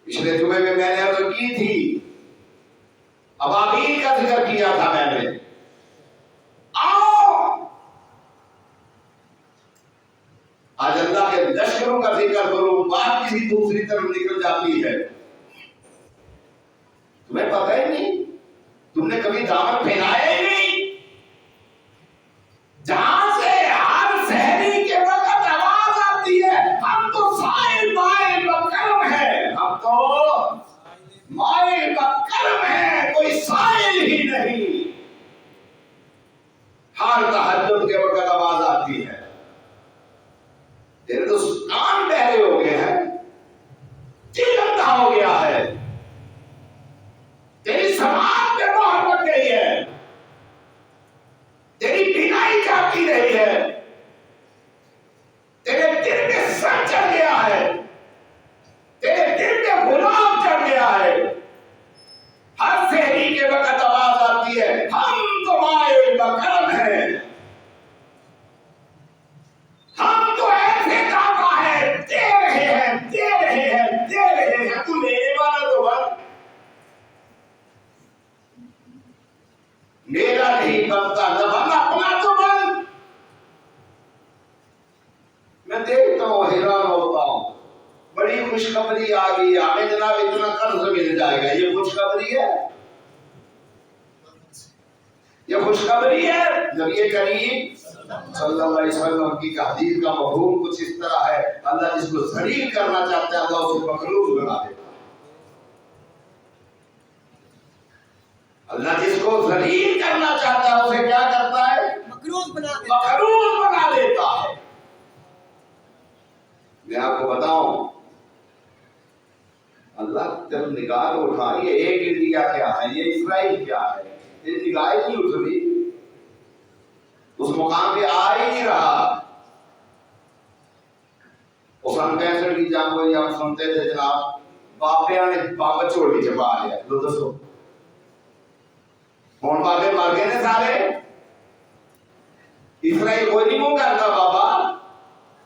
پچھلے جمعے میں نے عرض کی تھی، ابابیل کا ذکر کیا تھا میں نے. آؤ آج اللہ کے لشکروں کا ذکر کروں، بات کسی دوسری طرف نکل جاتی ہے. تمہیں پتہ ہی نہیں، تم نے کبھی دامن پھیلایا ہی نہیں. جہاں سے ہر سحری کے وقت آواز آتی ہے، ہم تو سائل مائل بکرم ہیں، ہم تو مائل بکرم ہیں، کوئی سائل ہی نہیں. ہر تہجد کے وقت آواز آتی ہے. تیرے تو کان بہرے ہو گئے ہیں، دل اندھا ہو گیا ہے، تیری سماعت پہ مہر لگ گئی ہے، تیری بینائی جاتی رہی ہے، تیرے دل میں سر چڑھ گیا ہے، تیرے دل میں غلام چڑھ گیا ہے. ہر سحری کے وقت آواز آتی ہے، ہم تو مائل بکرم ہیں، ہم تو ایسے داتا ہے، دے رہے ہیں دے رہے ہیں دے رہے ہیں. تو لینے والا تو بن، میرا نہیں بنتا نہ بن، اپنا تو بن. میں دیکھتا ہوں، حیران ہوتا ہوں، بڑی خوشخبری آ گئی، ہمیں جناب اتنا قرض مل جائے گا. یہ خوشخبری ہے؟ یہ خوشخبری ہے؟ نبی کریم صلی اللہ علیہ وسلم کی حدیث کا مفہوم کچھ اس طرح ہے، اللہ جس کو ذلیل کرنا چاہتا ہے اللہ اسے مخلوق بنا دیتا ہے. اللہ جس کو ذلیل کرنا چاہتا ہے اسے کیا کرتا ہے؟ مخلوق بنا دیتا ہے. میں آپ کو بتاؤں، اللہ جب نگاہ اٹھا، یہ ایک انڈیا کیا ہے، یہ اسرائیل کیا ہے، یہ نگاہ نہیں اٹھ رہی، اس مقام پہ آ ہی نہیں رہا. اس 65 کی جنگ ہوئی، ہم سنتے تھے جناب بابیاں نے بابا چوڑی چپا لیا. لو دسو ہوں بابے مر گئے نے سارے، اسرائیل کوئی نہیں منہ کرتا بابا،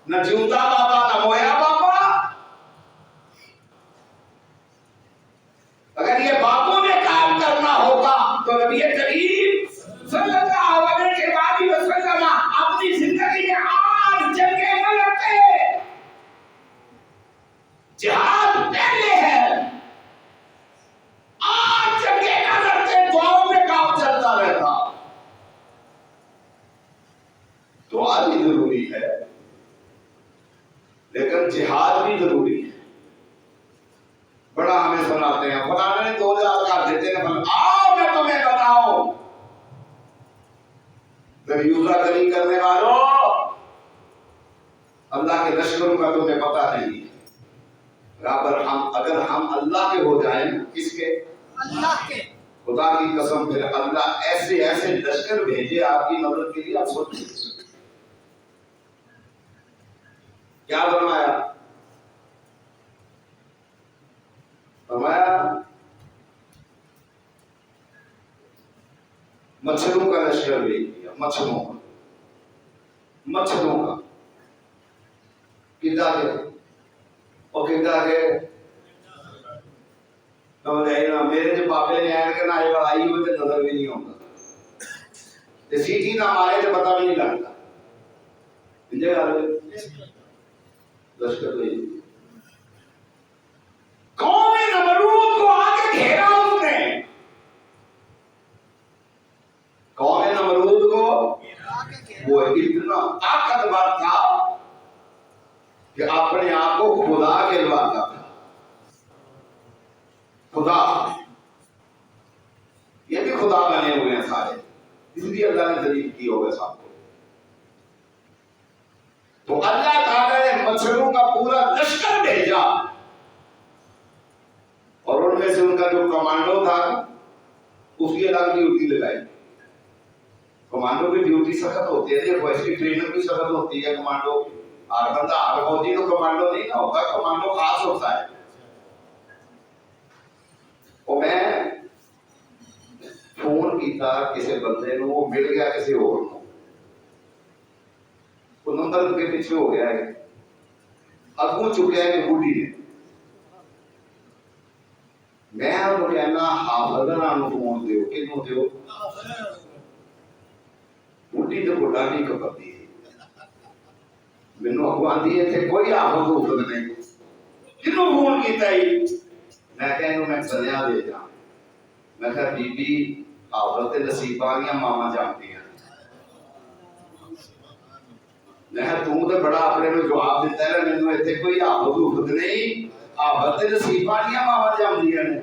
نہ جیوتا بابا نہ مویا بابا. اگر یہ باپوں نے کام کرنا ہوگا تو نبی کریم صلی اللہ علیہ وسلم اپنی زندگی میں آج جنگیں نہ لڑتے، جہاد پہلے ہے، آج جنگیں نہ لڑتے، دعاؤں میں کام چلتا رہتا. دعا بھی ضروری ہے لیکن جہاد بھی ضروری ہے. بڑا ہمیں سناتے ہیں، فلاں نے 2000 کا دیتے ہیں، آؤ میں تمہیں بتاؤں، دریوزہ دری کرنے والوں، اللہ کے لشکروں کا تمہیں پتہ نہیں ہے. اگر ہم اللہ کے ہو جائیں، کس کے؟ اللہ کے. خدا کی قسم پھر اللہ ایسے ایسے لشکر بھیجے آپ کی مدد کے لیے. آپ سوچیں کیا فرمایا؟ فرمایا مچھروں کا لشکر بھیج دیا، مچھروں کا کدا کے اور کدا کے میرے جو پاپے نے اینڈ کرنا آئی ہوئے تو نظر بھی نہیں ہوتا، سیٹی نہ مارے تو پتہ بھی نہیں لگتا. لشکر بھیج دیا. قوم نمرود کو آگے گھیرا اس نے، قوم نمرود کو وہ اتنا طاقتور تھا کہ اپنے آپ کو خدا کہلواتا تھا. خدا، یہ بھی خدا بنے ہوئے ہیں سارے، اس لیے اللہ نے ذلیل کی ہوگا سب کو. تو اللہ تعالیٰ نے مچھروں کا پورا لشکر بھیجا، اور ان میں سے ان کا جو کمانڈو تھا اس کی الگ ڈیوٹی لگائی. کمانڈو کی ڈیوٹی سخت ہوتی ہے، دیکھو اس کی ٹریننگ بھی سخت ہوتی ہے. کمانڈو ہر بندہ ہر فوجی تو کمانڈو نہیں نہ ہوتا، کمانڈو خاص ہوتا ہے. اور میں فون کیتا کسی بندے نو، وہ مل گیا کسی اور کو، وہ نمبر کے پیچھے ہو گیا ہے، اگوں چکیا ہے کہ بوڑھی نے. میں وہ کہنا حافظاں نوں فون دیو کینوں دیو بڈھی تو بڑا نہیں کپتی مینوں اگوں آندی ہے اتنے کوئی حافظ حفظ نہیں کنوں فون کیتا ہی میں کہ میں سنیا دے جا میں کہ بی بی حافظ تے نصیباں دیاں ماواں جانتی ہیں میں تو تے بڑا اپنے نوں جواب دیتا ہے مینوں اتنے کوئی حافظ حفظ نہیں حافظ تے نصیباں دیاں ماواں جانتیاں نے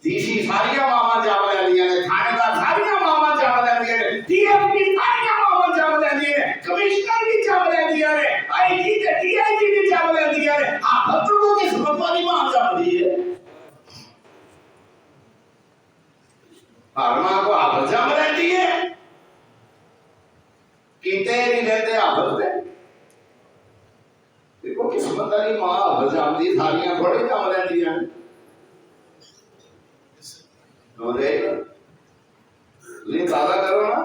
ڈیسی ساریاں ماواں جام لیندیاں نے تھانے دار ساریاں ماواں جام لیندیاں نے ڈی ایس پی ساریاں ماواں جام لیندیاں نے کمشنر بھی جام لیندیاں نے آئی جی تے ڈی آئی جی بھی جام لیندیاں نے حافظ کو قسمت والی ماں جامدی ہے ہر ماں کو حافظ جام لیندی ہے کیتے نہیں رہتے حافظ دے دیکھو قسمت والی ماں حافظ جامدی ساریاں تھوڑے جام لیندیاں تھی دعوی کرو نا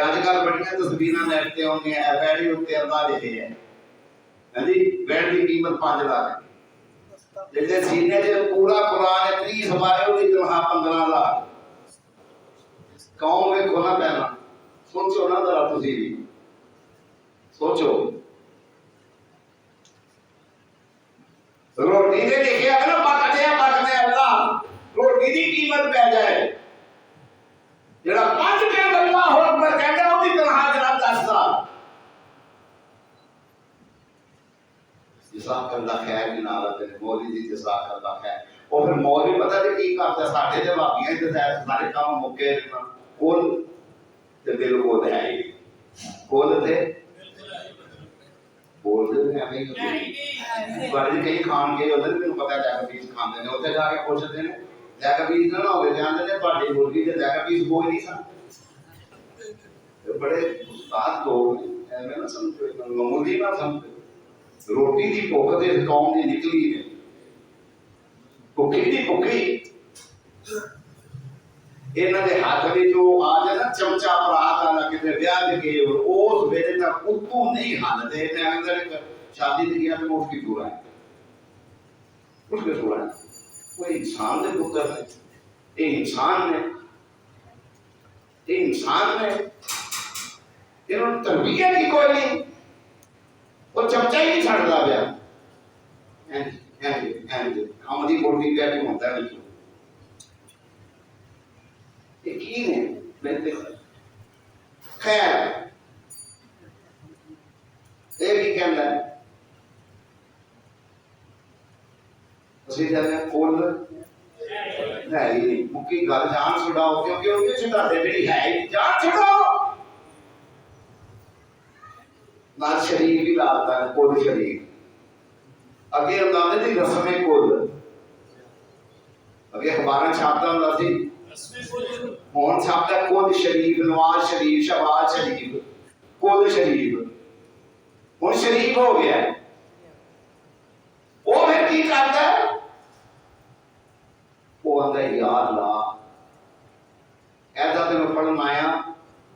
آج کل بڑی تصویراں نیٹ تے آؤندی ہیں بیڈی اتنے اللہ لکھے ہیں ہاں جی بیڈ کی قیمت 5 لاکھ جیسے سینے سے پورا قرآن 30 سپارے ہوئی تنخواہ 15 لاکھ قوم میں کھونا پینا سوچو نا ذرا تسی بھی سوچو روٹی دے لکھے ہے نا پکنے اللہ روٹی دی قیمت پہ جائے جڑا 5 ٹائم اللہ اکبر کہندا او دی تنخواہ جناب 10 سال جزاک اللہ خیر کی نعرہ تے مولوی دی جزاک اللہ خیر او پھر مولوی پتہ تے کی کردا ساڈے تے باقیاں تے سارے کام مکے کول تے دل کو ہے کول تے بول دے میں نہیں بڑے کئی کھان کے ادھر مینوں پتہ ہے کہ پیس کھاندے نے اوتھے جا کے پوچھدے نے جا کے پیس نہ ہوے جاندے نے تہاڈی مرغی تے جا کے پیس کوئی نہیں سن بڑے استاد لوگ ایویں نہ سمجھو معمولی نہ سمجھو روٹی دی بھوک تے قوم دی نکلی ہے بھوکی دی بھوکی انہاں دے ہاتھ وچ جو آ جائے نا چمچا پرات والا کتے بیاہ دے کے اس ویلے تک اتوں نہیں ہلدے تے اندر شادی دی گیا تے اٹھ کے ٹورا ہے کوئی انسان دے پتر ہے یہ انسان نے انہوں تربیت ہی کوئی نہیں وہ چمچا ہی نہیں چھڑتا پیا آمدی بوٹی پہ کیوں ہوتا ہے یقین ہے میں خیر یہ بھی کہنا ہے اسی جانے کول ہے ہی نہیں مکی گل جان چھڑاؤ کیونکہ ان کے چھڑاتے بھی ہے ہی جان چھڑاؤ نال شریف بھی لاتا ہے کول شریف اگے اندازے دی رسم کول اگے اخباراں چھاپتا ہوندا سی ہون چھاپتا کول شریف نواز شریف شہباز شریف کول شریف ہن شریف ہو گیا ہے وہ پھر کی کرتا ہے وہ آتا ہے یا اللہ ایسا تینوں پڑھنا آیا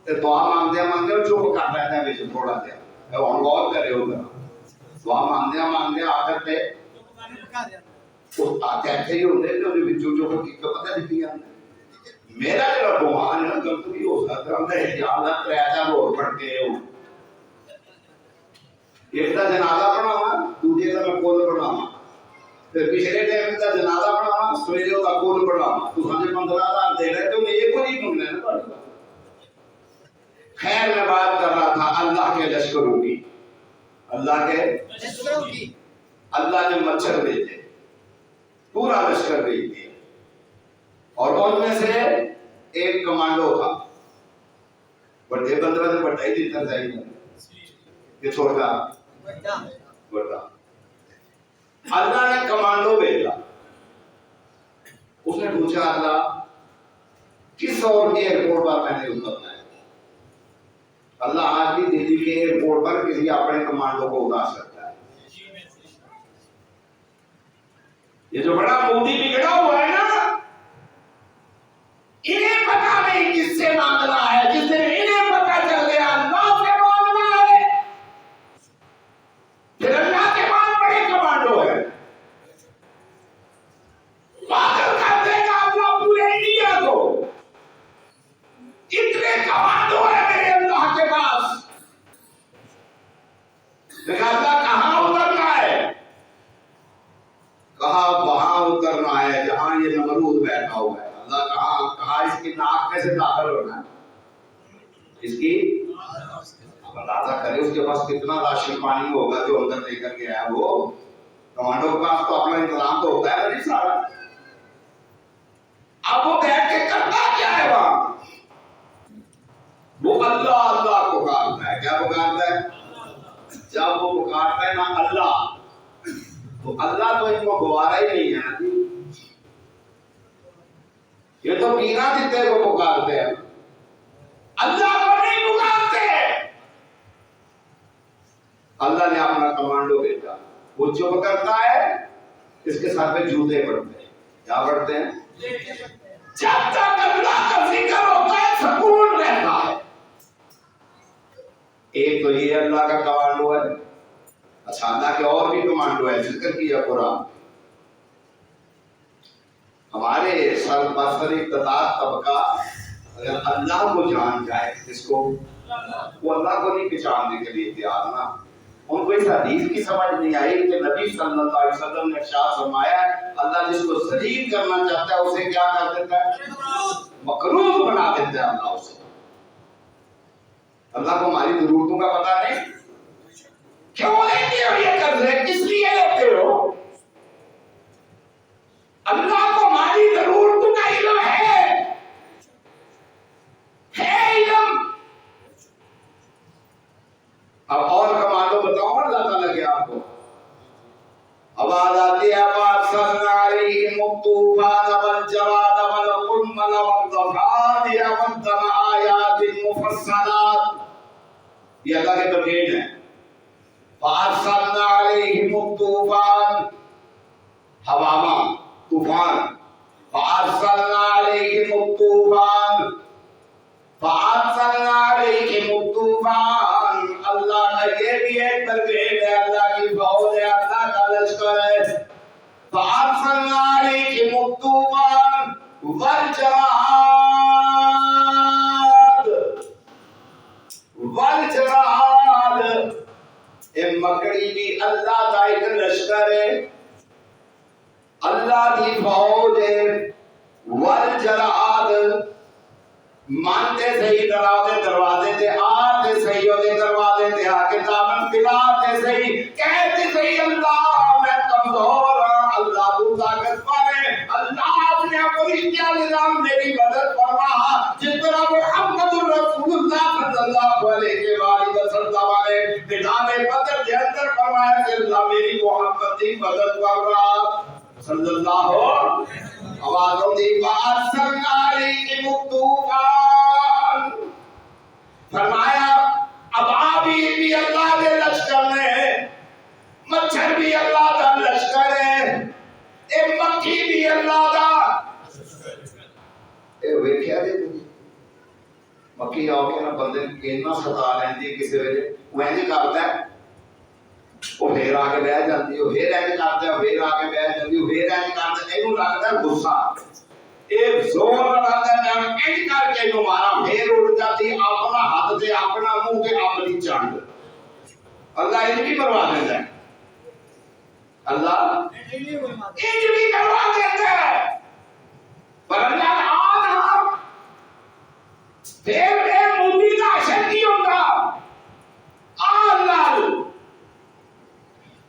تے دعا مانگدے چپ کر لینا وچ تھوڑا جہا ہن غور کرے ہو دعا مانگدے آخر تے اس آتے ایسے ہی ہوتے تے انہاں وچوں جو حقیقت پتہ لکھی جاندی میرا جڑا گمان ہے نا غلط بھی ہو سکتا ہے یا اللہ 3 ہور پڑھ کے ایک دا جنازہ پڑھاواں دوجے دا میں کول پڑھاواں پھر پچھلے ٹائم دا جنازہ پڑھاواں سویرے دا کول پڑھاواں تو سمجھے 15,000 دے رہے تو میں ایک کو نہیں منگنا ہے نا خیر میں بات کر رہا تھا اللہ کے لشکروں کی اللہ کے لشکروں کی اللہ نے مچھر بھیجے پورا لشکر بھیج دیا اور ان میں سے ایک کمانڈو تھا بڑے بندہ سے بڑا ہی دیتا چاہیے کہ چھوٹا بڑا اللہ نے کمانڈو بھیجا اس نے پوچھا اللہ کس اور کے ایئرپورٹ پر میں نے اترنا ہے اللہ آج بھی دلی کے ایئرپورٹ پر کسی اپنے کمانڈو کو اتار سکتا ہے یہ جو بڑا مودی بگڑا ہوا ہے نا انہیں پتا نہیں کس سے مانگنا ہے جس دن انہیں پتا چل گیا اللہ سے مانگنا ہے پھر اللہ کے بعد بڑے کمانڈو ہے کہا وہاں اترنا ہے جہاں یہ نمرود بیٹھا ہوا ہے. اللہ کہا اس کی ناک میں سے داخل ہونا ہے. اس کی اندازہ کرے اس کے پاس کتنا راشن پانی ہوگا جو اندر لے کر گیا ہے. وہ کمانڈو کے پاس تو اپنا انتظام تو ہوتا ہے نہیں سارا. اب وہ بیٹھ کے کرتا کیا ہے وہاں؟ وہ اللہ اللہ پکارتا ہے. کیا پکارتا ہے؟ جب وہ پکارتا ہے نا اللہ، تو اللہ تو ان کو گوارا ہی نہیں ہے. یہ تو پیرا دیتے کو پکارتے ہیں، اللہ کو نہیں پکارتے. اللہ نے اپنا کمانڈو بھیجا، وہ چپ کرتا ہے، اس کے ساتھ میں جوتے پڑتے ہیں. کیا پڑھتے ہیں؟ جب تک اللہ کا ذکر ہوتا ہے سکون رہتا ہے. ایک تو یہ اللہ کا کمانڈو ہے. اچھا اللہ کے اور بھی کمانڈو ہے، ذکر کیا قرآن. ہمارے سربسر اقتدار طبقہ اگر اللہ کو جان جائے، اس کو وہ اللہ کو نہیں پہچاننے کے لیے تیار نا. ان کو اس حدیث کی سمجھ نہیں آئی کہ نبی صلی اللہ علیہ وسلم نے ارشاد فرمایا اللہ جس کو ذلیل کرنا چاہتا ہے اسے کیا کر دیتا ہے؟ مکروہ بنا دیتا ہے اللہ اسے. اللہ کو ہماری ضرورتوں کا پتہ نہیں. کیوں لیتے ہو یہ قرض ہے؟ کس لیے لیتے ہو؟ اللہ کو ہماری ضرورتوں کا علم ہے علم. اب اور کمانڈو بتاؤں اللہ تعالیٰ کے آپ کو. آواز آتی ہے وَأَرْسَلْنَا عَلَيْهِمُ الطُّوفَانَ وَالْجَرَادَ وَالْقُمَّلَ وَالضَّفَادِعَ وَالدَّمَ آيَاتٍ مُفَصَّلَاتٍ. یہ اللہ کے برگیڈ ہیں. وَأَرْسَلْنَا عَلَيْهِمُ الطُّوفَانَ ہواما طوفان. فَأَرْسَلْنَا عَلَيْهِمُ الطُّوفَانَ فَأَرْسَلْنَا عَلَيْهِمُ الطُّوفَانَ. اللہ کا یہ بھی ایک برگیڈ ہے، اللہ کی فوج ہے، اللہ کا لشکر ہے. فَأَرْسَلْنَا عَلَيْهِمُ الطُّوفَانَ وَالْجَرَادَ. یہ مکڑی بھی اللہ کا ایک لشکر ہے، اللہ کی فوج ہے. والجراد مانتے صحیح دروازے دروازے تے آتے صحیح ہوتے دروازے تے آ کے دامن پھیلاتے صحیح کہتے صحیح اللہ میں کمزور ہوں، اللہ تو طاقتور ہے، اللہ اپنے اپنی کیا نظام میری مدد فرما. جس طرح محمد رسول اللہ صلی اللہ علیہ وآلہ وسلم نے میدان بدر کے اندر فرمایا کہ اللہ میری محمد کی مدد فرما صلی اللہ آوازوں دی. وَأَرْسَلْنَا عَلَيْهِمُ الطُّوفَانَ. فرمایا ابابیل بھی اللہ کے لشکر ہے، مچھر بھی اللہ کا لشکر ہے، اے مکھی بھی اللہ کا. اے ویکھیا جی مکھی آ کے نا بندے کینا ستا لیندی کسی ویلے وہ انج کردا ہے، وہ پھر آ کے بیٹھ جاتی ہے، وہ پھر انج کردا ہے، پھر آ کے بیٹھ جاتی ہے، وہ پھر انج کردا ہے. اینوں لگدا ہے غصہ، ایک زور لگدا ہے میں انج کر کے اینوں مارا، پھر اڑ جاتی اپنا ہاتھ تے اپنا منہ تے اپنی چانڈ. اللہ ان کی پرواہ کرتا ہے، اللہ ان کی پرواہ کرتا ہے. پر اللہ آن پھر اے موتی دا اشر کی ہوگا اللہ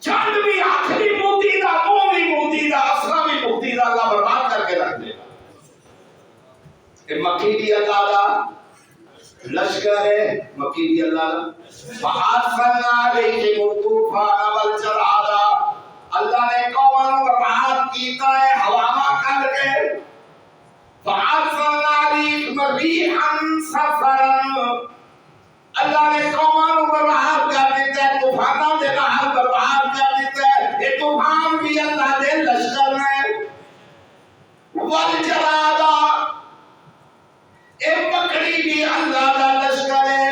چاند بھی ہاتھ بھی موتی دا، منہ بھی موتی دا، اسرا بھی موتی دا. اللہ برباد کر کے رکھ دے گا. کہ مکھی بھی اللہ دا لشکر ہے، مکھی بھی اللہ دا. فَأَرْسَلْنَا عَلَيْهِمُ الطُّوفَانَ وَالْجَرَادَ. اللہ نے قوموں پر راحت کیتا ہے ہواما کر کے. فَأَرْسَلْنَا عَلَيْهِمْ رِيحًا صَرْصَرًا. اللہ نے قوموں پر راحت کر دیتا ہے، طوفانوں سے راحت برباد کر دیتا ہے. یہ طوفان بھی اللہ دے لشکر میں. والجراد ایک مکڑی بھی اللہ کا لشکر ہے.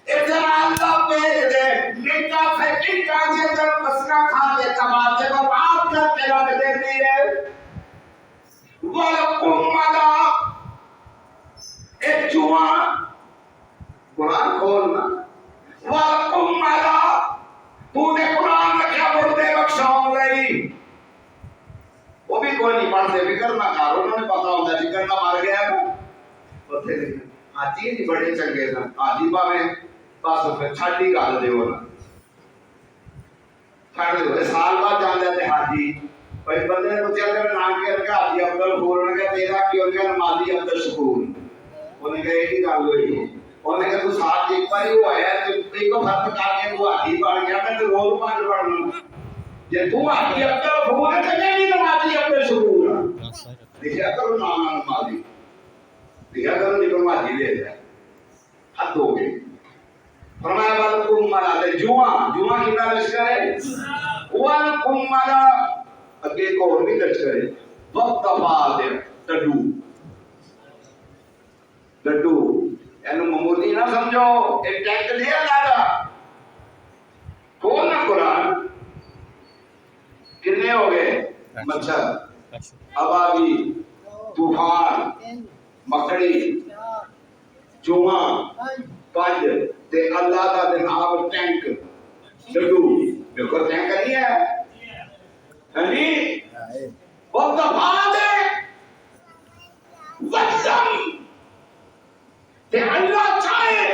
ادھر اللہ بھیج دے نکا سے نکا کے اندر مسئلہ کھا کے تماچے برباد کر کے رکھ دیتی ہے. والقملا ایک چوہا، قرآن کھولنا. والقملا تو نے قرآن میں کیا بولتے بخشاؤں گئی. کوئی نہیں پڑھتے فکر نہ کر انہوں نے پتا ہوتا جی کنڈا مر گیا اتنے حاجی نہیں بڑے چنگے سن حاجی پاویں بس پھر چھڈ ہی گل دیو نا چھڈ دیو سال بعد جاندے تے حاجی بھائی بندے نے پوچھا کہ نام کیا رکھا حاجی عبد الغفور نے کہا تیرا کیوں کیا نمازی عبد الشکور انہوں نے کہا ایک ہی گل ہوئی ہے انہوں نے کہا تو ساتھ ایک بار ہی ہوا ہے تو ایک کو فرق کر کے تو حاجی بن گیا میں تو روز 5 پڑھنا جے تو حاجی عبد الغفور ہے تو میں بھی نمازی عبد الشکور ہوں دیکھا کرو نام نمازی دیکھا کرو نکل حاجی لے جائے حد ہو گئی فرمایا والکم ملا جواں کتنا لشکر ہے والکم ملا اگے ایک اور بھی لشکر ہے وقت فاتح ڈڈو اینو معمولی نہ سمجھو ایک ٹینک لیا جاتا کھولنا قرآن کتنے ہو گئے مچھر ابابی طوفان مکڑی چوہا پنج تے اللہ کا دن آپ ٹینک ڈڈو دیکھو ٹینک نہیں ہے نہیں وقت فاتح وقتم تے اللہ چاہے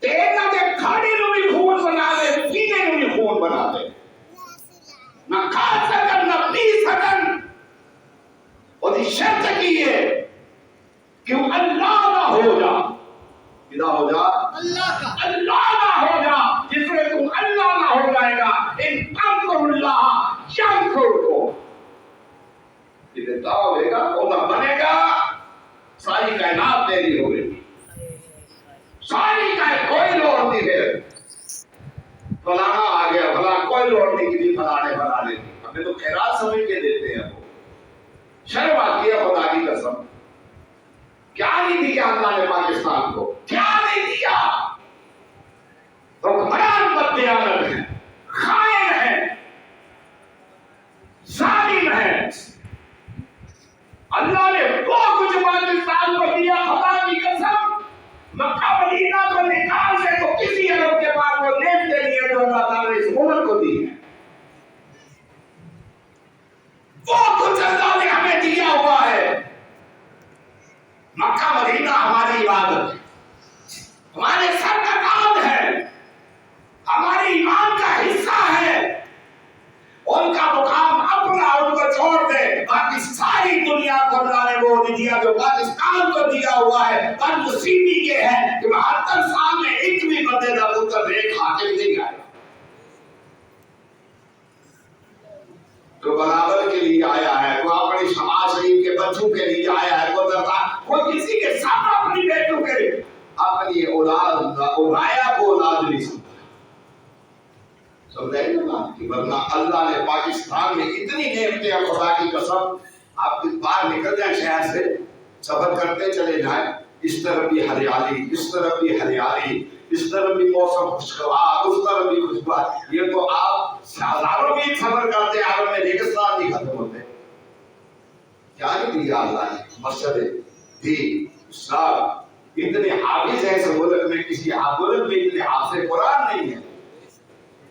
تیرا دے کھاڑی نو بھی خون بنا دے پینے نو بھی خون بنا دے نہ کھا سکن نہ پی سکن اور دی شرط کی ہے کہ اللہ نہ ہو جا کدا ہو جا اللہ نہ ہو جا جس میں تم اللہ نہ ہو جائے گا ان تنصر اللہ ینصرکم جتنے دعا ہوئے گا خدا بنے گا ساری کائنات تیری ہو گئی ساری کائنات کوئی لوڑ نہیں ہے فلانا آ گیا فلانا کوئی لوڑ نہیں کہ فلانے فلانے ہمیں تو خیرات سمجھ کے دیتے ہیں وہ شرم آتی ہے خدا کی قسم کیا نہیں دیا اللہ نے پاکستان کو کیا نہیں دیا حکمران بددیانت ہیں خائن ہیں ظالم ہیں اللہ نے وہ کچھ پاکستان کو دیا خدا کی قسم مکہ مدینہ کو نکال سے تو کسی عرب کے پاس وہ نیک دے دیا جو اللہ تعالیٰ نے اس ملک کو دی ہے وہ کچھ اللہ نے ہمیں دیا ہوا ہے مکہ مدینہ ہماری عبادت ہے ہمارے سر کا کام ہے ہمارے ایمان کا حصہ ہے ان کا مقام اپنا ان کو چھوڑ دے باقی ساری دنیا کو اللہ نے وہ نہیں دیا جو پاکستان کو دیا ہوا ہے بد نصیبی یہ ہے کہ 72 سال میں ایک بھی بندے کا پتر ایک حاکم نہیں آیا تو برابر کے لیے آیا ہے کوئی اپنی شماعت شریف کے بچوں کے لیے آیا ہے کوئی کسی کے ساتھ اپنی بیٹوں کے اپنی اولاد اڑایا کو اولاد نہیں سمجھا سمجھائے نا کہ ورنہ اللہ نے پاکستان میں اتنی نعمتیں ہیں خدا کی قسم آپ باہر نکل جائیں شہر سے سفر کرتے چلے جائیں اس طرف بھی ہریالی اس طرف بھی ہریالی اس طرف بھی موسم خوشگوار اس طرف بھی خوشگوار یہ تو آپ ہزاروں بھی سفر کرتے ہیں عالم میں ریگستان نہیں ختم ہوتے کیا نہیں دیا اللہ نے مسجد دی اسلام اتنے حافظ ہیں اس ملک میں کسی ملک میں اتنے حافظ قرآن نہیں ہے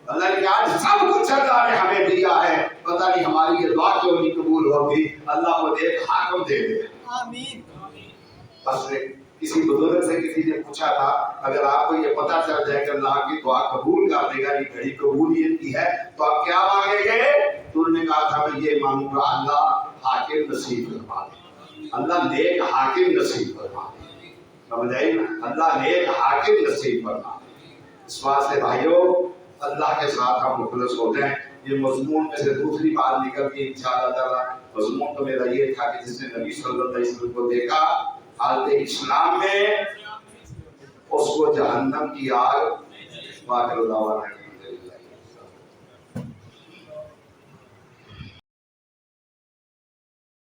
اللہ نے کہا سب کچھ اللہ نے ہمیں دیا ہے پتہ نہیں ہماری یہ دعا کیوں نہیں قبول ہوگی اللہ کو ایک حاکم دے دے آمین بس کسی بزرگ سے کسی نے پوچھا تھا اگر آپ کو یہ پتہ چل جائے کہ اللہ کی دعا قبول کر دے گا یہ گھڑی قبولیت کی ہے تو آپ کیا مانگیں گے تو انہوں نے کہا تھا میں یہ مانگوں گا اللہ حاکم نصیب فرما دے اللہ نیک حاکم نصیب فرما دے سمجھ آئی نا اللہ نیک حاکم نصیب فرما دے اس واسطے بھائیو اللہ کے ساتھ ہم مخلص ہو جائیں یہ مضمون میں سے دوسری بات نکل کے انشاءاللہ تعالی مضمون تو میرا یہ تھا کہ جس نے نبی صلی اللہ علیہ وسلم کو دیکھا حالت اسلام میں اس کو جہنم کی آگ واقع اللہ